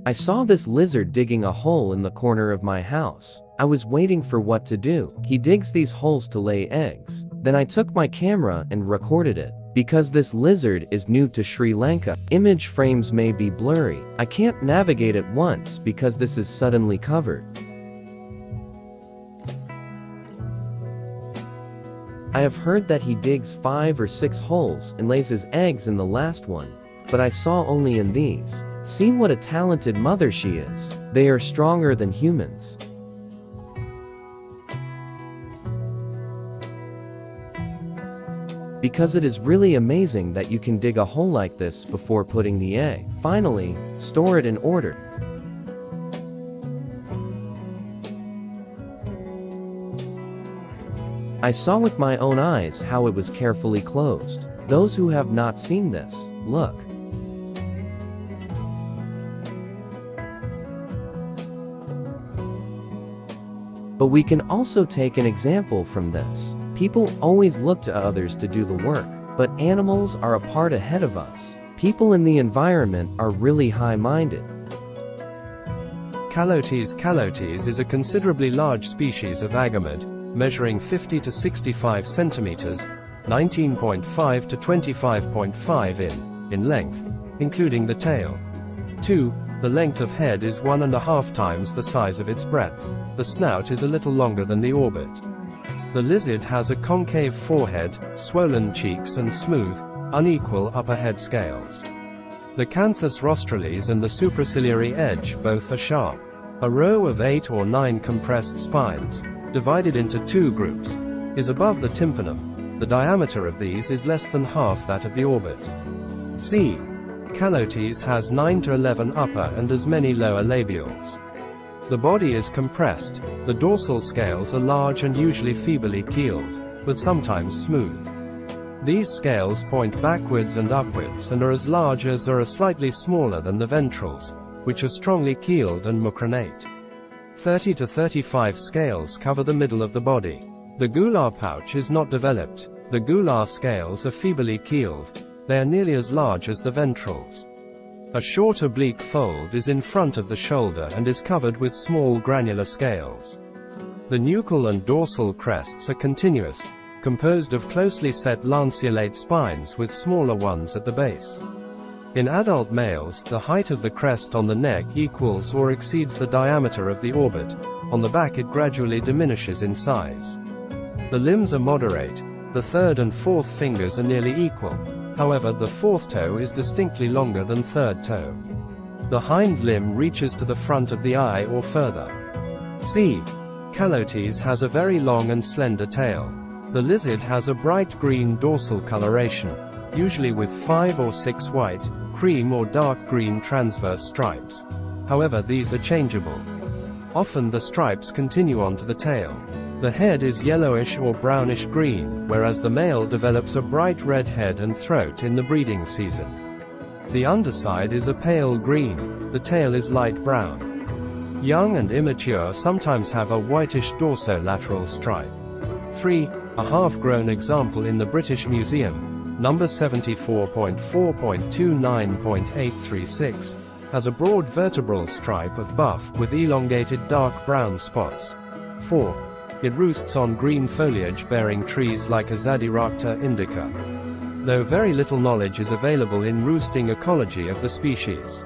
I saw this lizard digging a hole in the corner of my house. I was waiting for what to do. He digs these holes to lay eggs. Then I took my camera and recorded it. Because this lizard is new to Sri Lanka, image frames may be blurry. I can't navigate at once because this is suddenly covered. I have heard that he digs 5 or 6 holes and lays his eggs in the last one, but I saw only in these. See what a talented mother she is. They are stronger than humans. Because it is really amazing that you can dig a hole like this before putting the egg. Finally, store it in order. I saw with my own eyes how it was carefully closed. Those who have not seen this, look. But we can also take an example from this. People always look to others to do the work, but animals are a part ahead of us. People in the environment are really high-minded. Calotes is a considerably large species of agamid, measuring 50 to 65 centimeters, 19.5 to 25.5 in length, including the tail. 2. The length of head is 1.5 times the size of its breadth. The snout is a little longer than the orbit. The lizard has a concave forehead, swollen cheeks and smooth, unequal upper head scales. The canthus rostralis and the supraciliary edge both are sharp. A row of 8 or 9 compressed spines, divided into 2 groups, is above the tympanum. The diameter of these is less than half that of the orbit. C. Calotes has 9 to 11 upper and as many lower labials. The body is compressed, the dorsal scales are large and usually feebly keeled, but sometimes smooth. These scales point backwards and upwards and are as large as or are slightly smaller than the ventrals, which are strongly keeled and mucronate. 30 to 35 scales cover the middle of the body. The gular pouch is not developed. The gular scales are feebly keeled. They are nearly as large as the ventrals. A short oblique fold is in front of the shoulder and is covered with small granular scales. The nuchal and dorsal crests are continuous, composed of closely set lanceolate spines with smaller ones at the base. In adult males, the height of the crest on the neck equals or exceeds the diameter of the orbit. On the back it gradually diminishes in size. The limbs are moderate. The third and fourth fingers are nearly equal. However, the fourth toe is distinctly longer than third toe. The hind limb reaches to the front of the eye or further. C. Calotes has a very long and slender tail. The lizard has a bright green dorsal coloration, usually with 5 or 6 white, cream or dark green transverse stripes. However, these are changeable. Often the stripes continue on to the tail. The head is yellowish or brownish green, whereas the male develops a bright red head and throat in the breeding season. The underside is a pale green, the tail is light brown. Young and immature sometimes have a whitish dorsolateral stripe. 3. A half-grown example in the British Museum, number 74.4.29.836, has a broad vertebral stripe of buff with elongated dark brown spots. 4. It roosts on green foliage-bearing trees like Zadirachta indica. Though very little knowledge is available in roosting ecology of the species.